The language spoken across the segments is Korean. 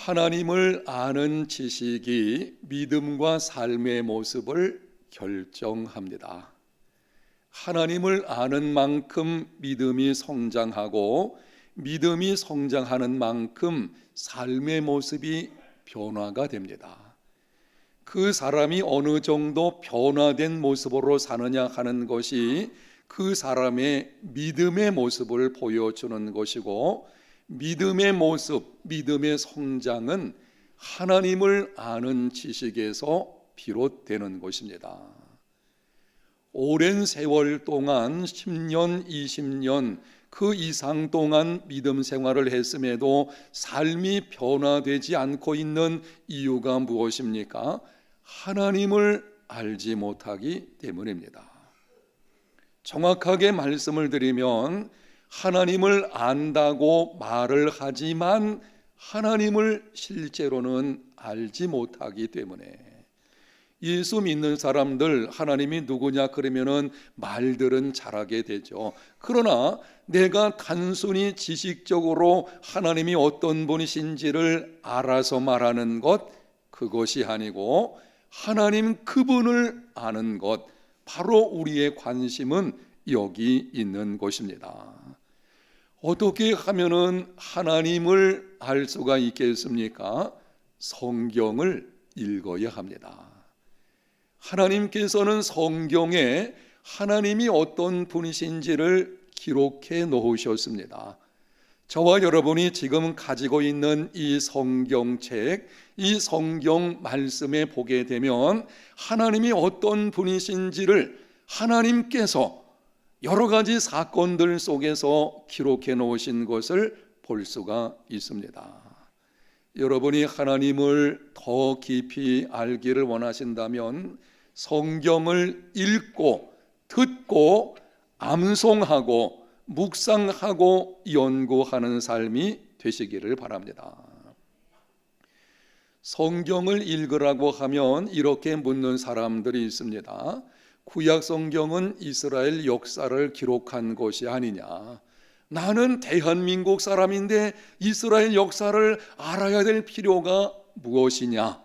하나님을 아는 지식이 믿음과 삶의 모습을 결정합니다. 하나님을 아는 만큼 믿음이 성장하고 믿음이 성장하는 만큼 삶의 모습이 변화가 됩니다. 그 사람이 어느 정도 변화된 모습으로 사느냐 하는 것이 그 사람의 믿음의 모습을 보여주는 것이고, 믿음의 모습, 믿음의 성장은 하나님을 아는 지식에서 비롯되는 것입니다. 오랜 세월 동안 10년, 20년 그 이상 동안 믿음 생활을 했음에도 삶이 변화되지 않고 있는 이유가 무엇입니까? 하나님을 알지 못하기 때문입니다. 정확하게 말씀을 드리면 하나님을 안다고 말을 하지만 하나님을 실제로는 알지 못하기 때문에, 예수 믿는 사람들 하나님이 누구냐 그러면은 말들은 잘하게 되죠. 그러나 내가 단순히 지식적으로 하나님이 어떤 분이신지를 알아서 말하는 것, 그것이 아니고 하나님 그분을 아는 것, 바로 우리의 관심은 여기 있는 것입니다. 어떻게 하면은 하나님을 알 수가 있겠습니까? 성경을 읽어야 합니다. 하나님께서는 성경에 하나님이 어떤 분이신지를 기록해 놓으셨습니다. 저와 여러분이 지금 가지고 있는 이 성경책, 이 성경 말씀에 보게 되면 하나님이 어떤 분이신지를 하나님께서 여러 가지 사건들 속에서 기록해 놓으신 것을 볼 수가 있습니다. 여러분이 하나님을 더 깊이 알기를 원하신다면 성경을 읽고 듣고 암송하고 묵상하고 연구하는 삶이 되시기를 바랍니다. 성경을 읽으라고 하면 이렇게 묻는 사람들이 있습니다. 구약 성경은 이스라엘 역사를 기록한 것이 아니냐? 나는 대한민국 사람인데 이스라엘 역사를 알아야 될 필요가 무엇이냐?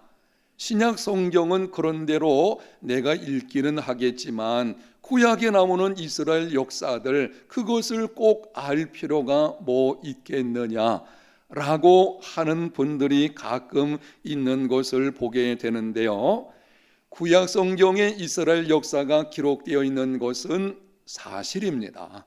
신약 성경은 그런대로 내가 읽기는 하겠지만 구약에 나오는 이스라엘 역사들, 그것을 꼭 알 필요가 뭐 있겠느냐? 라고 하는 분들이 가끔 있는 것을 보게 되는데요, 구약 성경에 이스라엘 역사가 기록되어 있는 것은 사실입니다.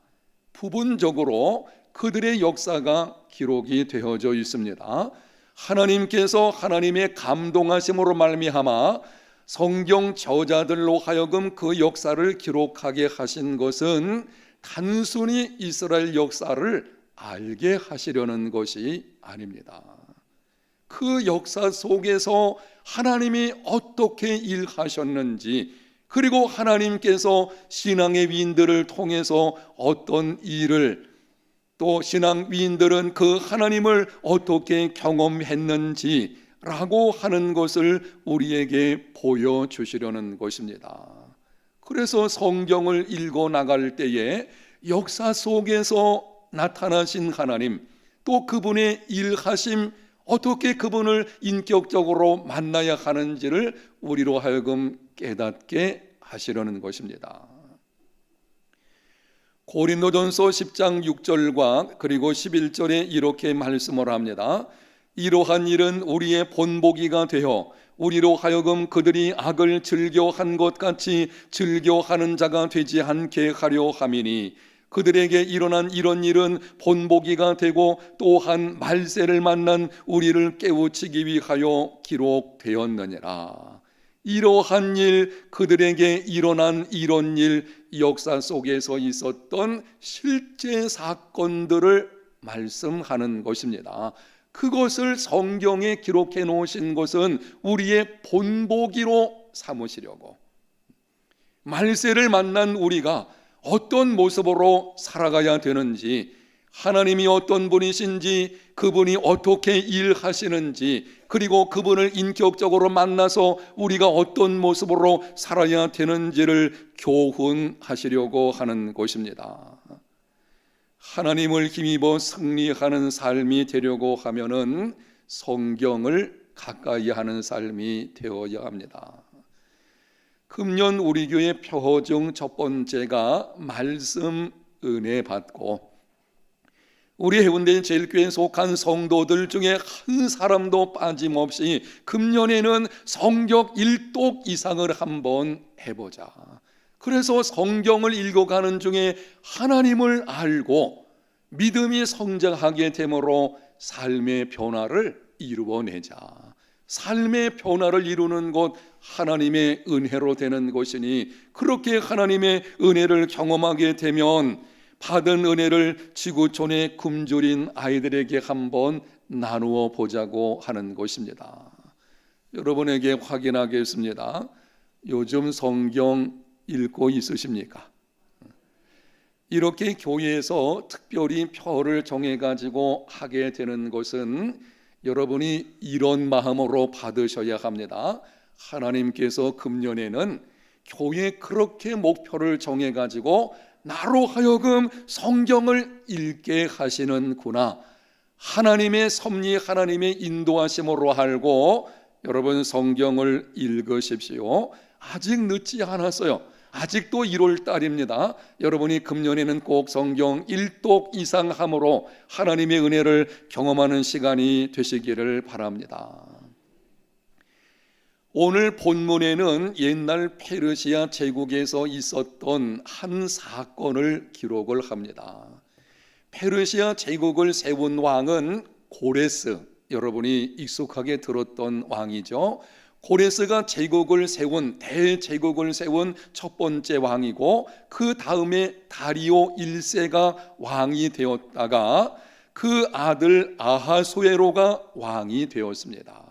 부분적으로 그들의 역사가 기록이 되어져 있습니다. 하나님께서 하나님의 감동하심으로 말미암아 성경 저자들로 하여금 그 역사를 기록하게 하신 것은 단순히 이스라엘 역사를 알게 하시려는 것이 아닙니다. 그 역사 속에서 하나님이 어떻게 일하셨는지, 그리고 하나님께서 신앙의 위인들을 통해서 어떤 일을, 또 신앙 위인들은 그 하나님을 어떻게 경험했는지 라고 하는 것을 우리에게 보여주시려는 것입니다. 그래서 성경을 읽어 나갈 때에 역사 속에서 나타나신 하나님, 또 그분의 일하심, 어떻게 그분을 인격적으로 만나야 하는지를 우리로 하여금 깨닫게 하시려는 것입니다. 고린도전서 10장 6절과 그리고 11절에 이렇게 말씀을 합니다. 이러한 일은 우리의 본보기가 되어 우리로 하여금 그들이 악을 즐겨한 것 같이 즐겨하는 자가 되지 않게 하려 함이니, 그들에게 일어난 이런 일은 본보기가 되고 또한 말세를 만난 우리를 깨우치기 위하여 기록되었느니라. 이러한 일, 그들에게 일어난 이런 일, 역사 속에서 있었던 실제 사건들을 말씀하는 것입니다. 그것을 성경에 기록해 놓으신 것은 우리의 본보기로 삼으시려고, 말세를 만난 우리가 어떤 모습으로 살아가야 되는지, 하나님이 어떤 분이신지, 그분이 어떻게 일하시는지, 그리고 그분을 인격적으로 만나서 우리가 어떤 모습으로 살아야 되는지를 교훈하시려고 하는 것입니다. 하나님을 힘입어 승리하는 삶이 되려고 하면은 성경을 가까이 하는 삶이 되어야 합니다. 금년 우리 교회 표중 첫 번째가 말씀 은혜 받고, 우리 해운대 제일교회에 속한 성도들 중에 한 사람도 빠짐없이 금년에는 성경 1독 이상을 한번 해보자. 그래서 성경을 읽어가는 중에 하나님을 알고 믿음이 성장하게 되므로 삶의 변화를 이루어내자. 삶의 변화를 이루는 것 하나님의 은혜로 되는 것이니, 그렇게 하나님의 은혜를 경험하게 되면 받은 은혜를 지구촌에 굶주린 아이들에게 한번 나누어 보자고 하는 것입니다. 여러분에게 확인하겠습니다. 요즘 성경 읽고 있으십니까? 이렇게 교회에서 특별히 표를 정해가지고 하게 되는 것은 여러분이 이런 마음으로 받으셔야 합니다. 하나님께서 금년에는 교회에 그렇게 목표를 정해가지고 나로 하여금 성경을 읽게 하시는구나, 하나님의 섭리, 하나님의 인도하심으로 알고 여러분 성경을 읽으십시오. 아직 늦지 않았어요. 아직도 1월 달입니다. 여러분이 금년에는 꼭 성경 1독 이상 함으로 하나님의 은혜를 경험하는 시간이 되시기를 바랍니다. 오늘 본문에는 옛날 페르시아 제국에서 있었던 한 사건을 기록을 합니다. 페르시아 제국을 세운 왕은 고레스, 여러분이 익숙하게 들었던 왕이죠. 고레스가 대제국을 세운 첫 번째 왕이고, 그 다음에 다리오 1세가 왕이 되었다가 그 아들 아하수에로가 왕이 되었습니다.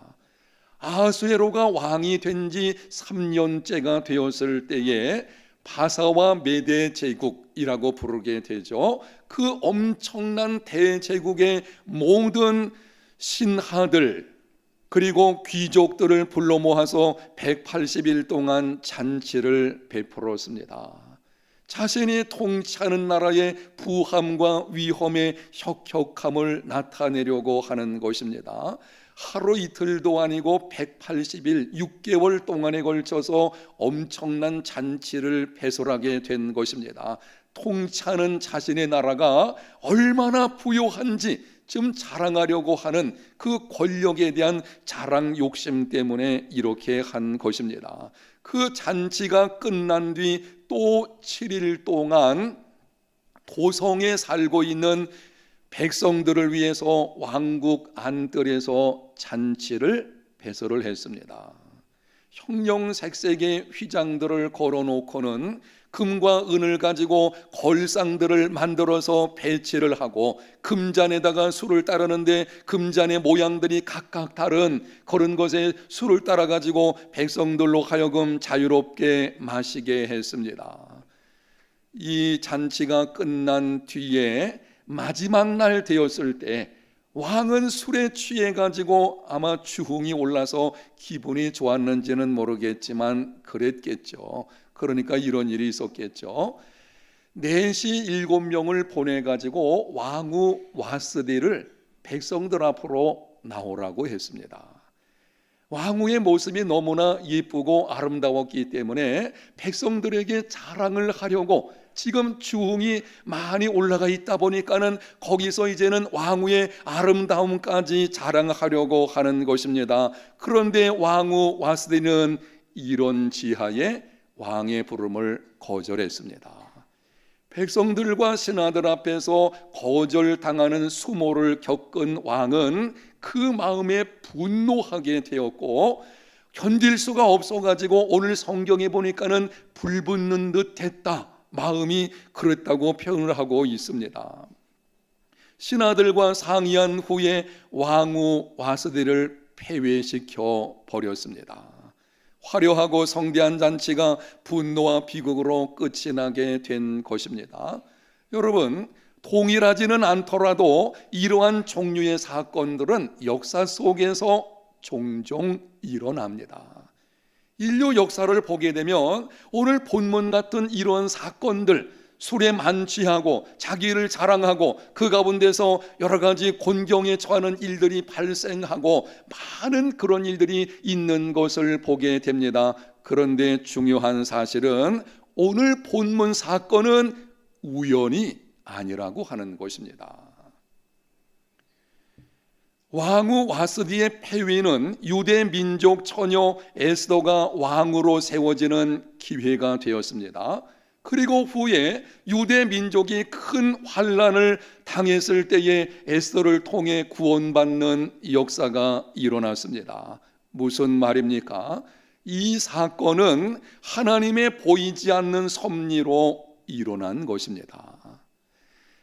아하수에로가 왕이 된 지 3년째가 되었을 때에 바사와 메대 제국이라고 부르게 되죠. 그 엄청난 대제국의 모든 신하들 그리고 귀족들을 불러 모아서 180일 동안 잔치를 베풀었습니다. 자신이 통치하는 나라의 부함과 위험의 혁혁함을 나타내려고 하는 것입니다. 하루 이틀도 아니고 180일 6개월 동안에 걸쳐서 엄청난 잔치를 배설하게 된 것입니다. 통치하는 자신의 나라가 얼마나 부유한지 좀 자랑하려고 하는 그 권력에 대한 자랑 욕심 때문에 이렇게 한 것입니다. 그 잔치가 끝난 뒤 또 7일 동안 도성에 살고 있는 백성들을 위해서 왕국 안뜰에서 잔치를 배설을 했습니다. 형형색색의 휘장들을 걸어놓고는 금과 은을 가지고 걸상들을 만들어서 배치를 하고, 금잔에다가 술을 따르는데 금잔의 모양들이 각각 다른 그런 것에 술을 따라 가지고 백성들로 하여금 자유롭게 마시게 했습니다. 이 잔치가 끝난 뒤에 마지막 날 되었을 때 왕은 술에 취해 가지고 아마 주흥이 올라서 기분이 좋았는지는 모르겠지만 그랬겠죠. 그러니까 이런 일이 있었겠죠. 4시 7명을 보내 가지고 왕후 와스디를 백성들 앞으로 나오라고 했습니다. 왕후의 모습이 너무나 예쁘고 아름다웠기 때문에 백성들에게 자랑을 하려고, 지금 주흥이 많이 올라가 있다 보니까는 거기서 이제는 왕후의 아름다움까지 자랑하려고 하는 것입니다. 그런데 왕후 와스디는 이런 지하에 왕의 부름을 거절했습니다. 백성들과 신하들 앞에서 거절당하는 수모를 겪은 왕은 그 마음에 분노하게 되었고, 견딜 수가 없어가지고 오늘 성경에 보니까는 불붙는 듯 했다, 마음이 그랬다고 표현을 하고 있습니다. 신하들과 상의한 후에 왕후 와스디를 폐회시켜 버렸습니다. 화려하고 성대한 잔치가 분노와 비극으로 끝이 나게 된 것입니다. 여러분, 동일하지는 않더라도 이러한 종류의 사건들은 역사 속에서 종종 일어납니다. 인류 역사를 보게 되면 오늘 본문 같은 이런 사건들, 술에 만취하고 자기를 자랑하고 그 가운데서 여러 가지 곤경에 처하는 일들이 발생하고 많은 그런 일들이 있는 것을 보게 됩니다. 그런데 중요한 사실은 오늘 본문 사건은 우연이 아니라고 하는 것입니다. 왕후 와스디의 폐위는 유대 민족 처녀 에스더가 왕으로 세워지는 기회가 되었습니다. 그리고 후에 유대 민족이 큰 환난을 당했을 때에 에스더를 통해 구원받는 역사가 일어났습니다. 무슨 말입니까? 이 사건은 하나님의 보이지 않는 섭리로 일어난 것입니다.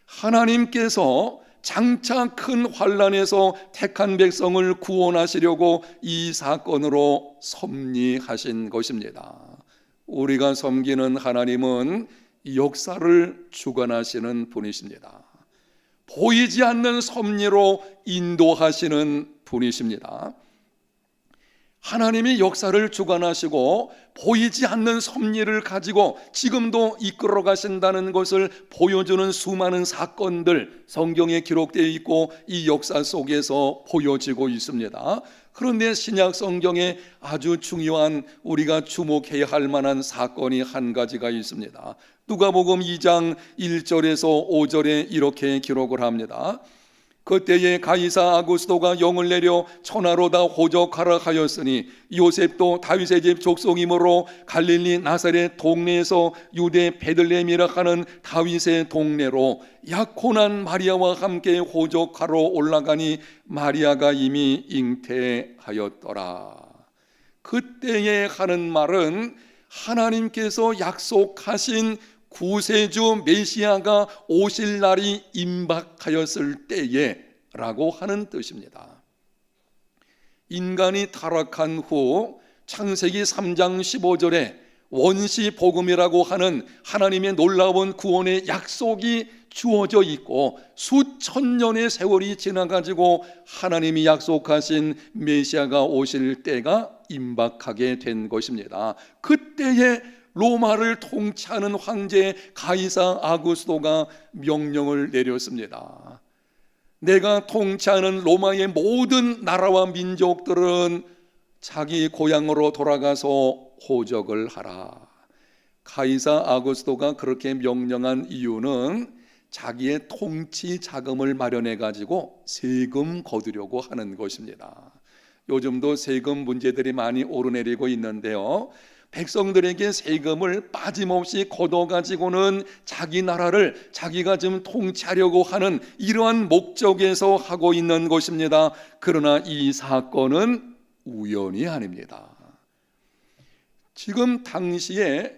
하나님께서 장차 큰 환난에서 택한 백성을 구원하시려고 이 사건으로 섭리하신 것입니다. 우리가 섬기는 하나님은 역사를 주관하시는 분이십니다. 보이지 않는 섭리로 인도하시는 분이십니다. 하나님이 역사를 주관하시고 보이지 않는 섭리를 가지고 지금도 이끌어 가신다는 것을 보여주는 수많은 사건들 성경에 기록되어 있고 이 역사 속에서 보여지고 있습니다. 그런데 신약 성경에 아주 중요한 우리가 주목해야 할 만한 사건이 한 가지가 있습니다. 누가복음 2장 1절에서 5절에 이렇게 기록을 합니다. 그때에 가이사 아구스도가 영을 내려 천하로 다 호적하라 하였으니 요셉도 다윗의 집 족속이므로 갈릴리 나사렛 동네에서 유대 베들레헴이라 하는 다윗의 동네로 약혼한 마리아와 함께 호적하러 올라가니 마리아가 이미 잉태하였더라. 그때에 하는 말은 하나님께서 약속하신 구세주 메시아가 오실 날이 임박하였을 때에 라고 하는 뜻입니다. 인간이 타락한 후 창세기 3장 15절에 원시 복음이라고 하는 하나님의 놀라운 구원의 약속이 주어져 있고 수천 년의 세월이 지나가지고 하나님이 약속하신 메시아가 오실 때가 임박하게 된 것입니다. 그때에 로마를 통치하는 황제 가이사 아구스도가 명령을 내렸습니다. 내가 통치하는 로마의 모든 나라와 민족들은 자기 고향으로 돌아가서 호적을 하라. 가이사 아구스도가 그렇게 명령한 이유는 자기의 통치 자금을 마련해 가지고 세금 거두려고 하는 것입니다. 요즘도 세금 문제들이 많이 오르내리고 있는데요, 백성들에게 세금을 빠짐없이 걷어가지고는 자기 나라를 자기가 좀 통치하려고 하는 이러한 목적에서 하고 있는 것입니다. 그러나 이 사건은 우연이 아닙니다. 지금 당시에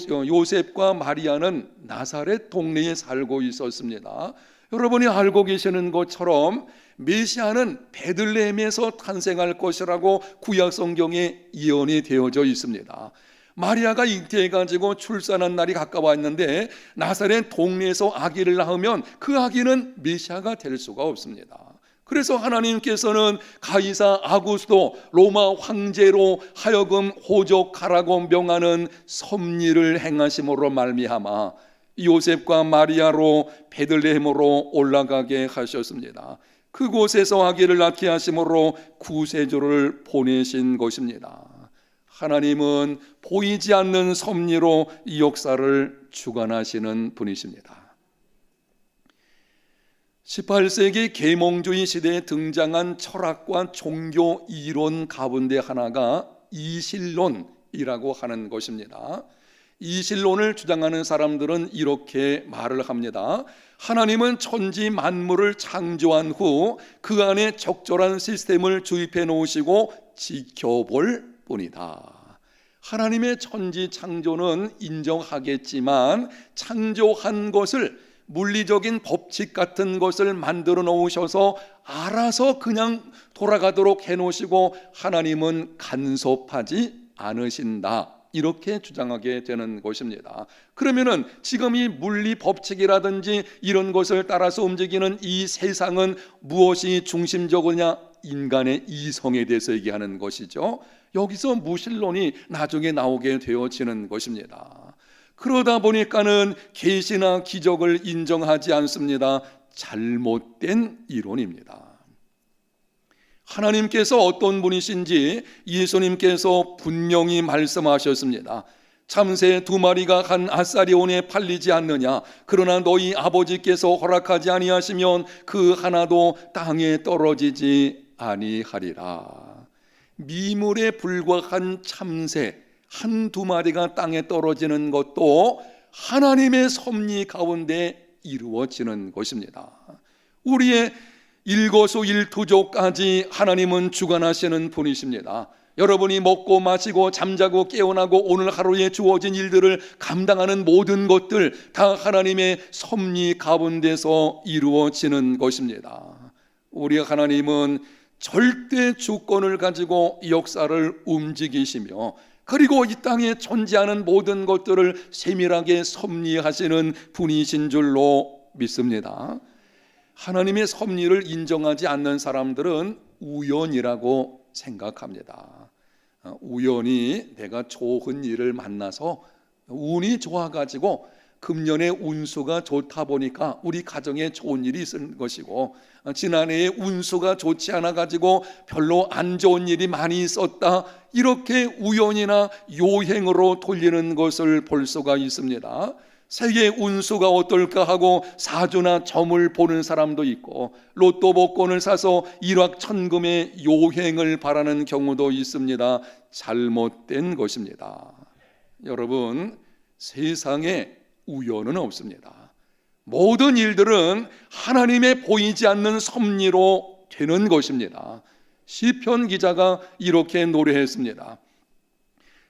요셉과 마리아는 나사렛 동네에 살고 있었습니다. 여러분이 알고 계시는 것처럼 메시아는 베들레헴에서 탄생할 것이라고 구약 성경에 예언이 되어져 있습니다. 마리아가 잉태해가지고 출산한 날이 가까웠는데 나사렛 동네에서 아기를 낳으면 그 아기는 메시아가 될 수가 없습니다. 그래서 하나님께서는 가이사 아구스도 로마 황제로 하여금 호적하라고 명하는 섭리를 행하심으로 말미암아 요셉과 마리아로 베들레헴으로 올라가게 하셨습니다. 그곳에서 아기를 낳게 하심으로 구세주를 보내신 것입니다. 하나님은 보이지 않는 섭리로 이 역사를 주관하시는 분이십니다. 18세기 계몽주의 시대에 등장한 철학과 종교 이론 가운데 하나가 이실론이라고 하는 것입니다. 이실론을 주장하는 사람들은 이렇게 말을 합니다. 하나님은 천지 만물을 창조한 후 그 안에 적절한 시스템을 주입해 놓으시고 지켜볼 뿐이다. 하나님의 천지 창조는 인정하겠지만 창조한 것을 물리적인 법칙 같은 것을 만들어 놓으셔서 알아서 그냥 돌아가도록 해놓으시고 하나님은 간섭하지 않으신다, 이렇게 주장하게 되는 것입니다. 그러면은 지금 이 물리 법칙이라든지 이런 것을 따라서 움직이는 이 세상은 무엇이 중심적이냐? 인간의 이성에 대해서 얘기하는 것이죠. 여기서 무신론이 나중에 나오게 되어지는 것입니다. 그러다 보니까는 계시나 기적을 인정하지 않습니다. 잘못된 이론입니다. 하나님께서 어떤 분이신지 예수님께서 분명히 말씀하셨습니다. 참새 2마리가 간 아사리온에 팔리지 않느냐? 그러나 너희 아버지께서 허락하지 아니하시면 그 하나도 땅에 떨어지지 아니하리라. 미물에 불과한 참새 1-2마리가 땅에 떨어지는 것도 하나님의 섭리 가운데 이루어지는 것입니다. 우리의 일거수일투족까지 하나님은 주관하시는 분이십니다. 여러분이 먹고 마시고 잠자고 깨어나고 오늘 하루에 주어진 일들을 감당하는 모든 것들 다 하나님의 섭리 가운데서 이루어지는 것입니다. 우리 하나님은 절대 주권을 가지고 역사를 움직이시며 그리고 이 땅에 존재하는 모든 것들을 세밀하게 섭리하시는 분이신 줄로 믿습니다. 하나님의 섭리를 인정하지 않는 사람들은 우연이라고 생각합니다. 우연히 내가 좋은 일을 만나서 운이 좋아가지고 금년에 운수가 좋다 보니까 우리 가정에 좋은 일이 있은 것이고, 지난해에 운수가 좋지 않아 가지고 별로 안 좋은 일이 많이 있었다, 이렇게 우연이나 요행으로 돌리는 것을 볼 수가 있습니다. 세계 운수가 어떨까 하고 사주나 점을 보는 사람도 있고, 로또 복권을 사서 일확천금의 요행을 바라는 경우도 있습니다. 잘못된 것입니다. 여러분, 세상에 우연은 없습니다. 모든 일들은 하나님의 보이지 않는 섭리로 되는 것입니다. 시편 기자가 이렇게 노래했습니다.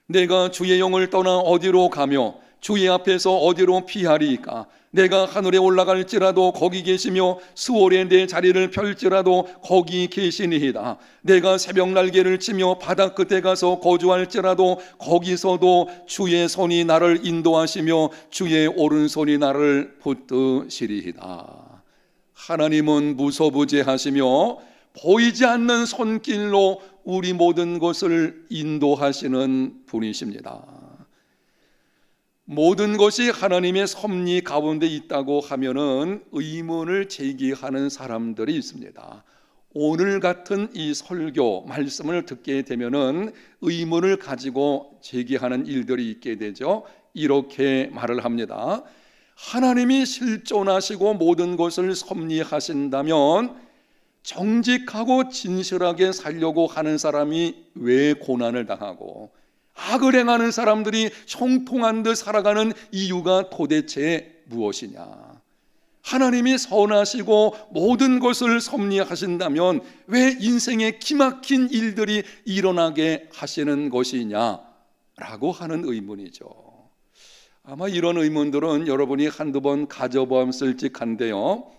내가 주의 영을 떠나 어디로 가며 주의 앞에서 어디로 피하리이까? 내가 하늘에 올라갈지라도 거기 계시며 수월에 내 자리를 펼지라도 거기 계시니이다. 내가 새벽 날개를 치며 바다 끝에 가서 거주할지라도 거기서도 주의 손이 나를 인도하시며 주의 오른손이 나를 붙드시리이다. 하나님은 무소부재하시며 보이지 않는 손길로 우리 모든 것을 인도하시는 분이십니다. 모든 것이 하나님의 섭리 가운데 있다고 하면은 의문을 제기하는 사람들이 있습니다. 오늘 같은 이 설교 말씀을 듣게 되면은 의문을 가지고 제기하는 일들이 있게 되죠. 이렇게 말을 합니다. 하나님이 실존하시고 모든 것을 섭리하신다면 정직하고 진실하게 살려고 하는 사람이 왜 고난을 당하고 악을 행하는 사람들이 형통한 듯 살아가는 이유가 도대체 무엇이냐? 하나님이 선하시고 모든 것을 섭리하신다면 왜 인생에 기막힌 일들이 일어나게 하시는 것이냐라고 하는 의문이죠. 아마 이런 의문들은 여러분이 한두 번 가져보았을 직한데요.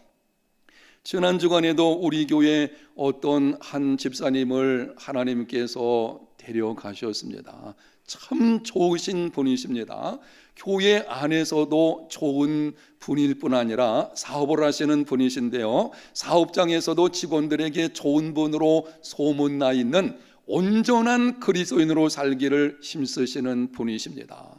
지난 주간에도 우리 교회 어떤 한 집사님을 하나님께서 데려가셨습니다. 참 좋으신 분이십니다. 교회 안에서도 좋은 분일 뿐 아니라 사업을 하시는 분이신데요, 사업장에서도 직원들에게 좋은 분으로 소문나 있는 온전한 그리스도인으로 살기를 힘쓰시는 분이십니다.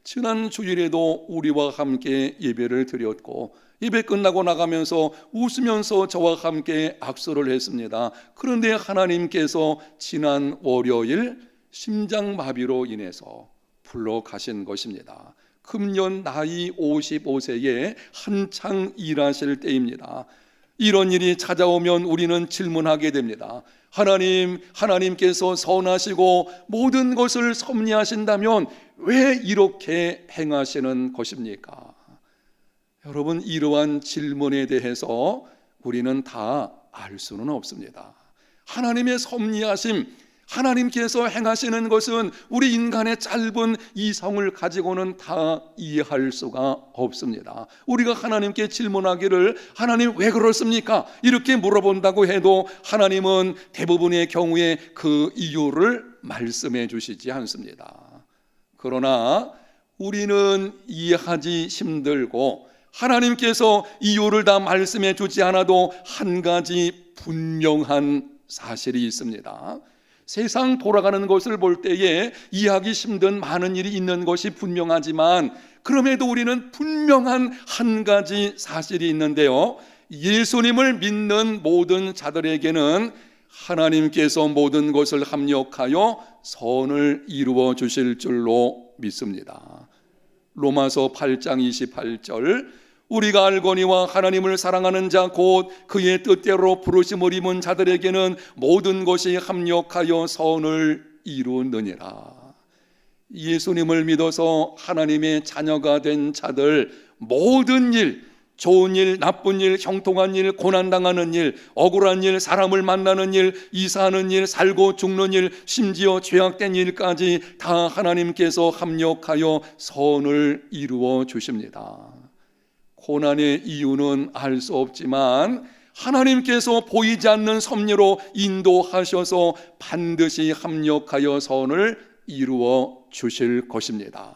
지난 주일에도 우리와 함께 예배를 드렸고 예배 끝나고 나가면서 웃으면서 저와 함께 악수를 했습니다. 그런데 하나님께서 지난 월요일 심장마비로 인해서 불러가신 것입니다. 금년 나이 55세에 한창 일하실 때입니다. 이런 일이 찾아오면 우리는 질문하게 됩니다. 하나님께서 선하시고 모든 것을 섭리하신다면 왜 이렇게 행하시는 것입니까? 여러분, 이러한 질문에 대해서 우리는 다 알 수는 없습니다. 하나님의 섭리하심, 하나님께서 행하시는 것은 우리 인간의 짧은 이성을 가지고는 다 이해할 수가 없습니다. 우리가 하나님께 질문하기를 하나님 왜 그렇습니까? 이렇게 물어본다고 해도 하나님은 대부분의 경우에 그 이유를 말씀해 주시지 않습니다. 그러나 우리는 이해하기 힘들고 하나님께서 이유를 다 말씀해 주지 않아도 한 가지 분명한 사실이 있습니다. 세상 돌아가는 것을 볼 때에 이해하기 힘든 많은 일이 있는 것이 분명하지만 그럼에도 우리는 분명한 한 가지 사실이 있는데요, 예수님을 믿는 모든 자들에게는 하나님께서 모든 것을 합력하여 선을 이루어 주실 줄로 믿습니다. 로마서 8장 28절, 우리가 알거니와 하나님을 사랑하는 자 곧 그의 뜻대로 부르심을 입은 자들에게는 모든 것이 합력하여 선을 이루느니라. 예수님을 믿어서 하나님의 자녀가 된 자들, 모든 일, 좋은 일, 나쁜 일, 형통한 일, 고난당하는 일, 억울한 일, 사람을 만나는 일, 이사하는 일, 살고 죽는 일, 심지어 죄악된 일까지 다 하나님께서 합력하여 선을 이루어 주십니다. 고난의 이유는 알 수 없지만 하나님께서 보이지 않는 섭리로 인도하셔서 반드시 합력하여 선을 이루어 주실 것입니다.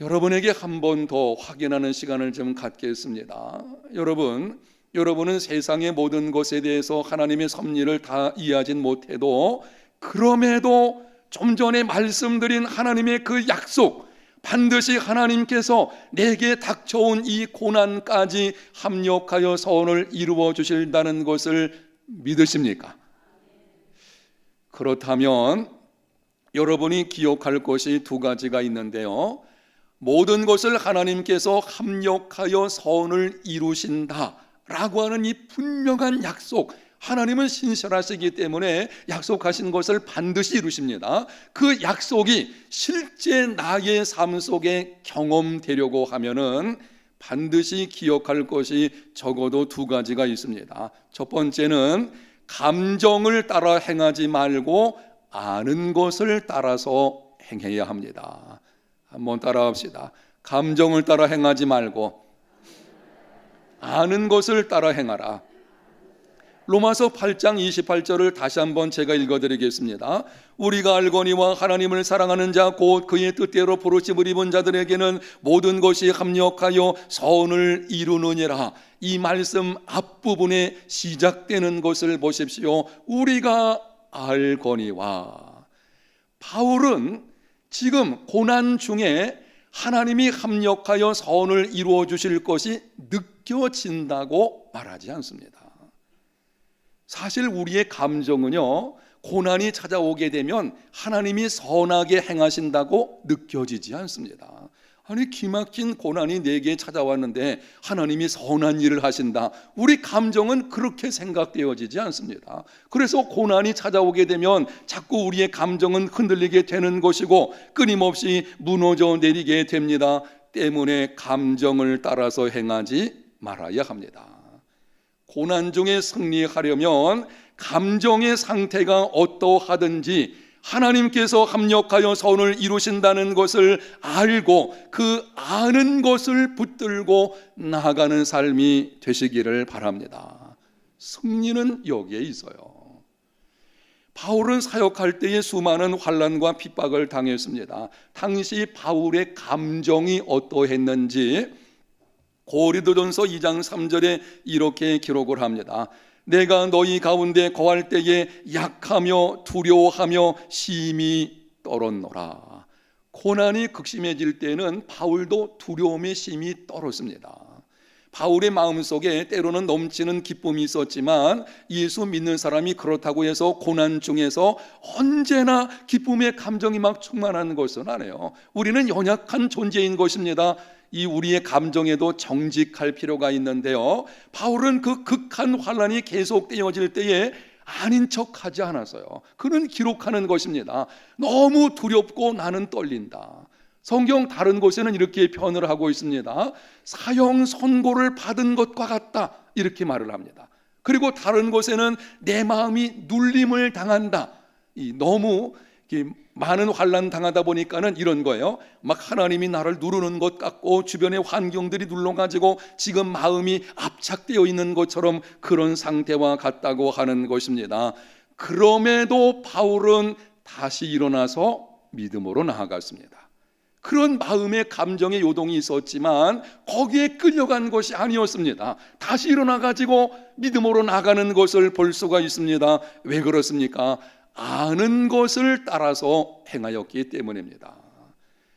여러분에게 한 번 더 확인하는 시간을 좀 갖겠습니다. 여러분은 세상의 모든 것에 대해서 하나님의 섭리를 다 이해하진 못해도, 그럼에도 좀 전에 말씀드린 하나님의 그 약속, 반드시 하나님께서 내게 닥쳐온 이 고난까지 합력하여 선을 이루어 주신다는 것을 믿으십니까? 그렇다면 여러분이 기억할 것이 두 가지가 있는데요, 모든 것을 하나님께서 합력하여 선을 이루신다라고 하는 이 분명한 약속, 하나님은 신실하시기 때문에 약속하신 것을 반드시 이루십니다. 그 약속이 실제 나의 삶 속에 경험되려고 하면은 반드시 기억할 것이 적어도 두 가지가 있습니다. 첫 번째는 감정을 따라 행하지 말고 아는 것을 따라서 행해야 합니다. 한번 따라합시다. 감정을 따라 행하지 말고 아는 것을 따라 행하라. 로마서 8장 28절을 다시 한번 제가 읽어드리겠습니다. 우리가 알거니와 하나님을 사랑하는 자 곧 그의 뜻대로 부르심을 입은 자들에게는 모든 것이 합력하여 선을 이루느니라. 이 말씀 앞부분에 시작되는 것을 보십시오. 우리가 알거니와. 바울은 지금 고난 중에 하나님이 합력하여 선을 이루어 주실 것이 느껴진다고 말하지 않습니다. 사실 우리의 감정은요, 고난이 찾아오게 되면 하나님이 선하게 행하신다고 느껴지지 않습니다. 아니, 기막힌 고난이 내게 찾아왔는데 하나님이 선한 일을 하신다, 우리 감정은 그렇게 생각되어지지 않습니다. 그래서 고난이 찾아오게 되면 자꾸 우리의 감정은 흔들리게 되는 것이고 끊임없이 무너져 내리게 됩니다. 때문에 감정을 따라서 행하지 말아야 합니다. 고난 중에 승리하려면 감정의 상태가 어떠하든지 하나님께서 합력하여 선을 이루신다는 것을 알고 그 아는 것을 붙들고 나아가는 삶이 되시기를 바랍니다. 승리는 여기에 있어요. 바울은 사역할 때에 수많은 환난과 핍박을 당했습니다. 당시 바울의 감정이 어떠했는지 고린도전서 2장 3절에 이렇게 기록을 합니다. 내가 너희 가운데 거할 때에 약하며 두려워하며 심히 떨었노라. 고난이 극심해질 때는 바울도 두려움에 심히 떨었습니다. 바울의 마음속에 때로는 넘치는 기쁨이 있었지만 예수 믿는 사람이 그렇다고 해서 고난 중에서 언제나 기쁨의 감정이 막 충만한 것은 아니에요. 우리는 연약한 존재인 것입니다. 이 우리의 감정에도 정직할 필요가 있는데요, 바울은 그 극한 환난이 계속되어질 때에 아닌 척하지 않았어요. 그는 기록하는 것입니다. 너무 두렵고 나는 떨린다. 성경 다른 곳에는 이렇게 표현을 하고 있습니다. 사형 선고를 받은 것과 같다, 이렇게 말을 합니다. 그리고 다른 곳에는 내 마음이 눌림을 당한다. 너무 많은 환난 당하다 보니까는 이런 거예요. 막 하나님이 나를 누르는 것 같고 주변의 환경들이 눌러가지고 지금 마음이 압착되어 있는 것처럼 그런 상태와 같다고 하는 것입니다. 그럼에도 바울은 다시 일어나서 믿음으로 나아갔습니다. 그런 마음의 감정의 요동이 있었지만 거기에 끌려간 것이 아니었습니다. 다시 일어나가지고 믿음으로 나가는 것을 볼 수가 있습니다. 왜 그렇습니까? 아는 것을 따라서 행하였기 때문입니다.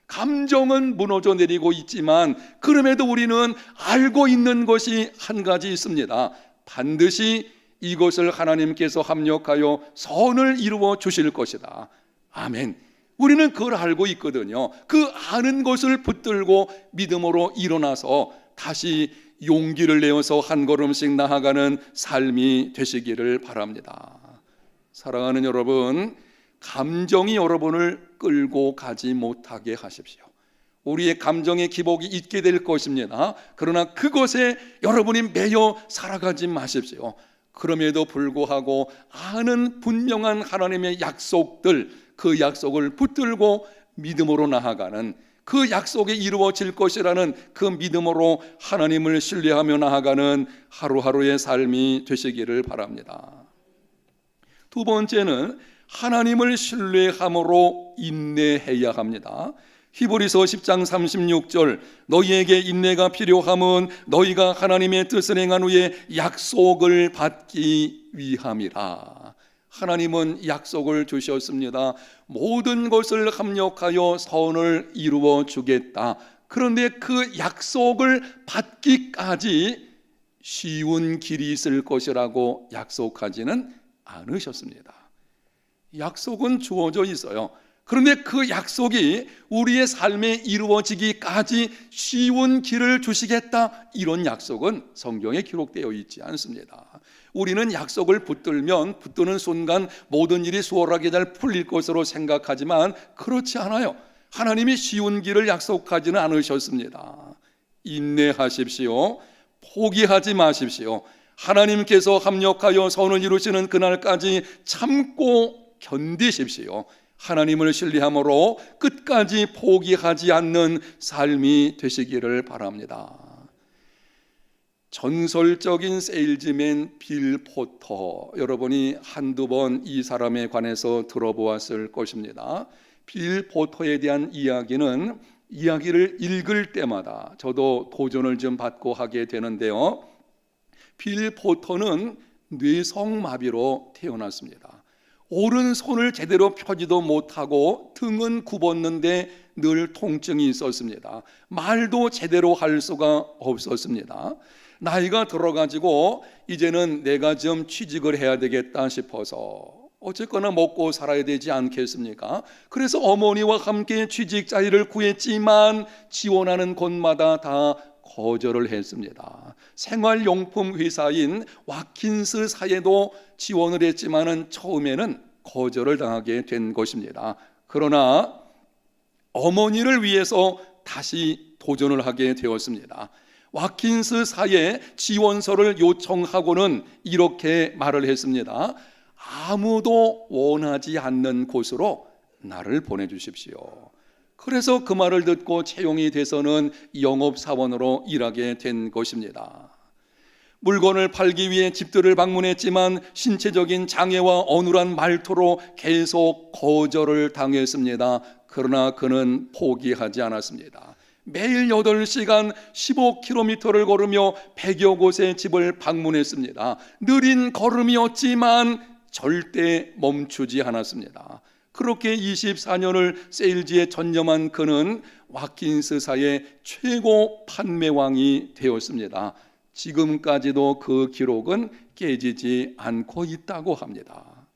감정은 무너져 내리고 있지만 그럼에도 우리는 알고 있는 것이 한 가지 있습니다. 반드시 이것을 하나님께서 합력하여 선을 이루어 주실 것이다. 아멘. 우리는 그걸 알고 있거든요. 그 아는 것을 붙들고 믿음으로 일어나서 다시 용기를 내어서 한 걸음씩 나아가는 삶이 되시기를 바랍니다. 사랑하는 여러분, 감정이 여러분을 끌고 가지 못하게 하십시오. 우리의 감정의 기복이 있게 될 것입니다. 그러나 그것에 여러분이 매여 살아가지 마십시오. 그럼에도 불구하고 아는 분명한 하나님의 약속들, 그 약속을 붙들고 믿음으로 나아가는, 그 약속이 이루어질 것이라는 그 믿음으로 하나님을 신뢰하며 나아가는 하루하루의 삶이 되시기를 바랍니다. 두 번째는 하나님을 신뢰함으로 인내해야 합니다. 히브리서 10장 36절, 너희에게 인내가 필요함은 너희가 하나님의 뜻을 행한 후에 약속을 받기 위함이라. 하나님은 약속을 주셨습니다. 모든 것을 합력하여 선을 이루어 주겠다. 그런데 그 약속을 받기까지 쉬운 길이 있을 것이라고 약속하지는 않으셨습니다. 약속은 주어져 있어요. 그런데 그 약속이 우리의 삶에 이루어지기까지 쉬운 길을 주시겠다, 이런 약속은 성경에 기록되어 있지 않습니다. 우리는 약속을 붙드는 순간 모든 일이 수월하게 잘 풀릴 것으로 생각하지만 그렇지 않아요. 하나님이 쉬운 길을 약속하지는 않으셨습니다. 인내하십시오. 포기하지 마십시오. 하나님께서 합력하여 선을 이루시는 그날까지 참고 견디십시오. 하나님을 신뢰함으로 끝까지 포기하지 않는 삶이 되시기를 바랍니다. 전설적인 세일즈맨 빌 포터, 여러분이 한두 번 이 사람에 관해서 들어보았을 것입니다. 빌 포터에 대한 이야기를 읽을 때마다 저도 도전을 좀 받고 하게 되는데요. 빌 포터는 뇌성마비로 태어났습니다. 오른손을 제대로 펴지도 못하고 등은 굽었는데 늘 통증이 있었습니다. 말도 제대로 할 수가 없었습니다. 나이가 들어가지고 이제는 내가 좀 취직을 해야 되겠다 싶어서 어쨌거나 먹고 살아야 되지 않겠습니까? 그래서 어머니와 함께 취직 자리를 구했지만 지원하는 곳마다 다 거절을 했습니다. 생활용품 회사인 와킨스사에도 지원을 했지만은 처음에는 거절을 당하게 된 것입니다. 그러나 어머니를 위해서 다시 도전을 하게 되었습니다. 와킨스사에 지원서를 요청하고는 이렇게 말을 했습니다. 아무도 원하지 않는 곳으로 나를 보내주십시오. 그래서 그 말을 듣고 채용이 돼서는 영업사원으로 일하게 된 것입니다. 물건을 팔기 위해 집들을 방문했지만 신체적인 장애와 어눌한 말투로 계속 거절을 당했습니다. 그러나 그는 포기하지 않았습니다. 매일 8시간 15km를 걸으며 100여 곳의 집을 방문했습니다. 느린 걸음이었지만 절대 멈추지 않았습니다. 그렇게 24년을 세일즈에 전념한 그는 와킨스사의 최고 판매왕이 되었습니다. 지금까지도 그 기록은 깨지지 않고 있다고 합니다.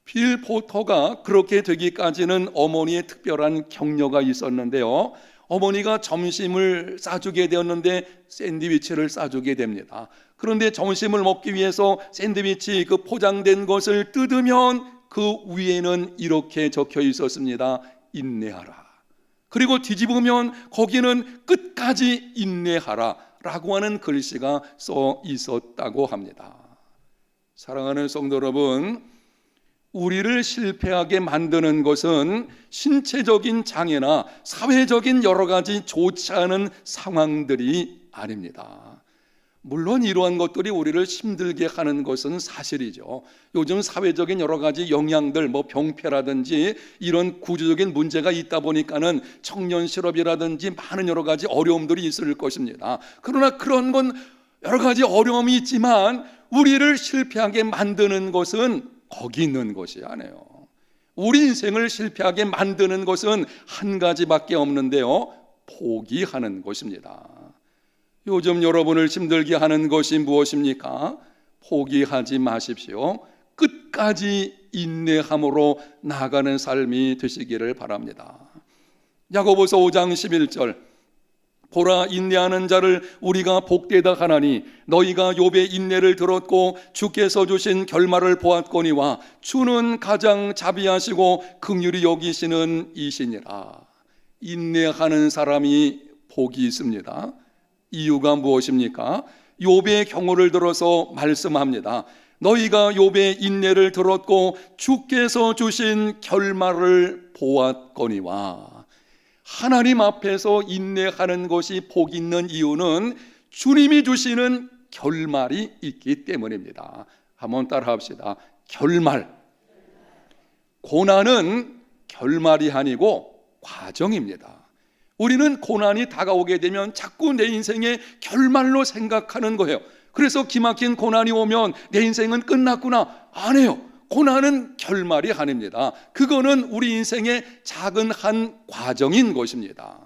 빌 포터가 그렇게 되기까지는 어머니의 특별한 격려가 있었는데요. 어머니가 점심을 싸주게 되었는데 샌드위치를 싸주게 됩니다. 그런데 점심을 먹기 위해서 샌드위치 그 포장된 것을 뜯으면 그 위에는 이렇게 적혀 있었습니다. 인내하라. 그리고 뒤집으면 거기는 끝까지 인내하라 라고 하는 글씨가 써 있었다고 합니다. 사랑하는 성도 여러분, 우리를 실패하게 만드는 것은 신체적인 장애나 사회적인 여러 가지 좋지 않은 상황들이 아닙니다. 물론 이러한 것들이 우리를 힘들게 하는 것은 사실이죠. 요즘 사회적인 여러 가지 영향들, 병폐라든지 이런 구조적인 문제가 있다 보니까는 청년 실업이라든지 많은 여러 가지 어려움들이 있을 것입니다. 그러나 그런 건 여러 가지 어려움이 있지만 우리를 실패하게 만드는 것은 거기 있는 것이 아니에요. 우리 인생을 실패하게 만드는 것은 한 가지밖에 없는데요, 포기하는 것입니다. 요즘 여러분을 힘들게 하는 것이 무엇입니까? 포기하지 마십시오. 끝까지 인내함으로 나아가는 삶이 되시기를 바랍니다. 야고보서 5장 11절, 보라, 인내하는 자를 우리가 복되다 하나니 너희가 욥의 인내를 들었고 주께서 주신 결말을 보았거니와 주는 가장 자비하시고 긍휼히 여기시는 이시니라. 인내하는 사람이 복이 있습니다. 이유가 무엇입니까? 욥의 경우를 들어서 말씀합니다. 너희가 욥의 인내를 들었고 주께서 주신 결말을 보았거니와. 하나님 앞에서 인내하는 것이 복 있는 이유는 주님이 주시는 결말이 있기 때문입니다. 한번 따라 합시다. 결말. 고난은 결말이 아니고 과정입니다. 우리는 고난이 다가오게 되면 자꾸 내 인생의 결말로 생각하는 거예요. 그래서 기막힌 고난이 오면 내 인생은 끝났구나. 아니에요. 고난은 결말이 아닙니다. 그거는 우리 인생의 작은 한 과정인 것입니다.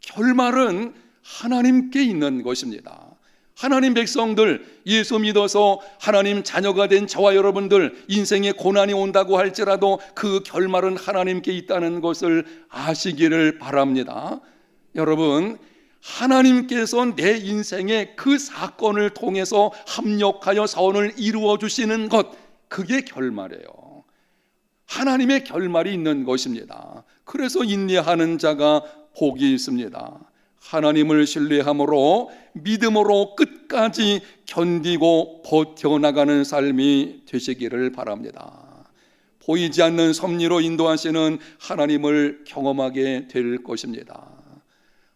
결말은 하나님께 있는 것입니다. 하나님 백성들, 예수 믿어서 하나님 자녀가 된 저와 여러분들, 인생에 고난이 온다고 할지라도 그 결말은 하나님께 있다는 것을 아시기를 바랍니다. 여러분, 하나님께서 내 인생의 그 사건을 통해서 합력하여 선을 이루어 주시는 것, 그게 결말이에요. 하나님의 결말이 있는 것입니다. 그래서 인내하는 자가 복이 있습니다. 하나님을 신뢰함으로 믿음으로 끝까지 견디고 버텨나가는 삶이 되시기를 바랍니다. 보이지 않는 섭리로 인도하시는 하나님을 경험하게 될 것입니다.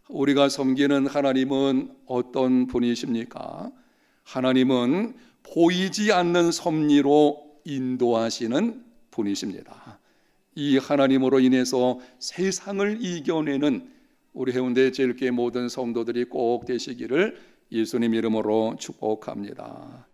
우리가 섬기는 하나님은 어떤 분이십니까? 하나님은 보이지 않는 섭리로 인도하시는 분이십니다. 이 하나님으로 인해서 세상을 이겨내는 우리 해운대 제일교회 모든 성도들이 꼭 되시기를 예수님 이름으로 축복합니다.